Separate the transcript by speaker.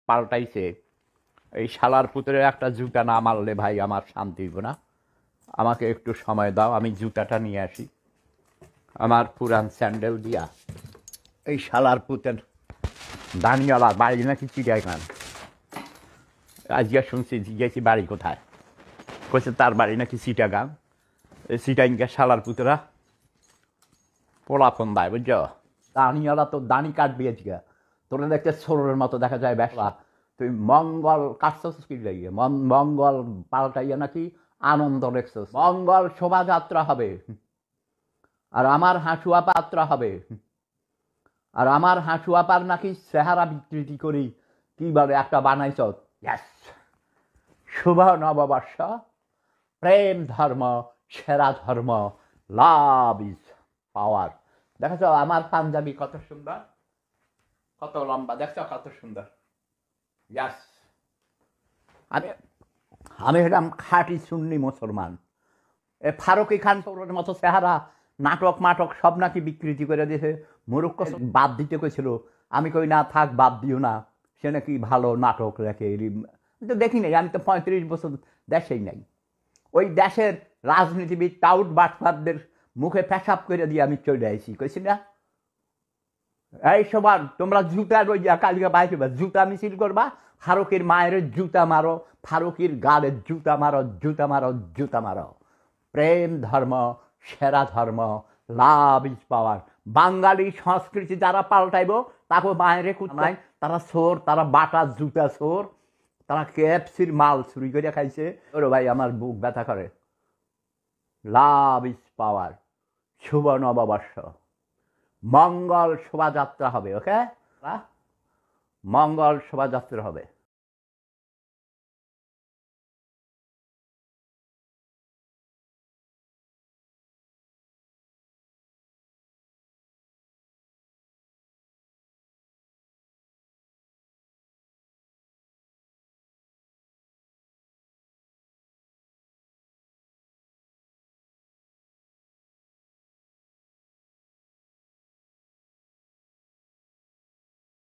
Speaker 1: পাল্টাইছে, এই শালার পুত্রের একটা জুতা না মারলে ভাই আমার শান্তি হইব না। আমাকে একটু সময় দাও, আমি জুতাটা নিয়ে আসি, আমার পুরান স্যান্ডেল দিয়া। এই শালার পুতের দানিওয়ালা বাড়ি নাকি চিড়িয়াখান, আজকে শুনছি জিজ্ঞেসি বাড়ি কোথায়, কইছে তার বাড়ি নাকি চিটাগাং। এই চিটাইনকে শালার পুতরা পোলাপন দেয়, বুঝছ? দানিওয়ালা তো দানি কাটবি আজকে, তোরা দেখতে ছোড়ের মতো দেখা যায় বেশলা। তুই মঙ্গল কাটছস কি লাগিয়ে, মঙ্গল পাল্টাইয়া নাকি আনন্দ দেখছস। মঙ্গল শোভাযাত্রা হবে, আর আমার হাঁসুয়া পাত্রা হবে, আর আমার হাঁসুয়াপার নাকি চেহারা বিকৃতি করি কি বলে একটা বানাইছ। ইয়েস, শুভ নববর্ষ, প্রেম ধর্ম সেরা ধর্ম, লাভ ইজ পাওয়ার। দেখেছ আমার পাঞ্জাবি কত সুন্দর, কত লম্বা, দেখছ কত সুন্দর। ইয়াস, আমি আমি হলাম খাঁটি সুন্নি মুসলমান। এ ফারুকি খান তোর মতো চেহারা নাটক মাটক সব নাকি বিকৃতি করে দিয়েছে। মুরুক্ষ বাদ দিতে কইছিল, আমি কই না থাক বাদ দিও না, সে নাকি ভালো নাটক রেখে। তো দেখি নাই, আমি তো 35 বছর দেশেই নাই। ওই দেশের রাজনীতিবিদ টাউট বাটফারদের মুখে পেশাব করে দিয়ে আমি চলে আসি, কইছি না? এই সবার তোমরা জুতা রইয়া কালিকা বাইরে জুতা মিছিল করবা, ফারুকের মায়ের জুতা মারো, ফারুকের গালের জুতা মারো, জুতা মারো, জুতা মারো। প্রেম ধর্ম সেরা ধর্ম, লাভ ইজ পাওয়ার। বাঙালি সংস্কৃতি যারা পাল্টাইব তাকে মায়েরে কুতায়, তারা চোর, তারা বাটা জুতা চোর, তারা কেএফসির মাল চুরি করে খাইছে। ওরে ভাই আমার বুক ব্যথা করে। লাভ ইজ পাওয়ার, শুভ নববর্ষ, মঙ্গল শোভাযাত্রা হবে। ওকে, মঙ্গল শোভাযাত্রা হবে।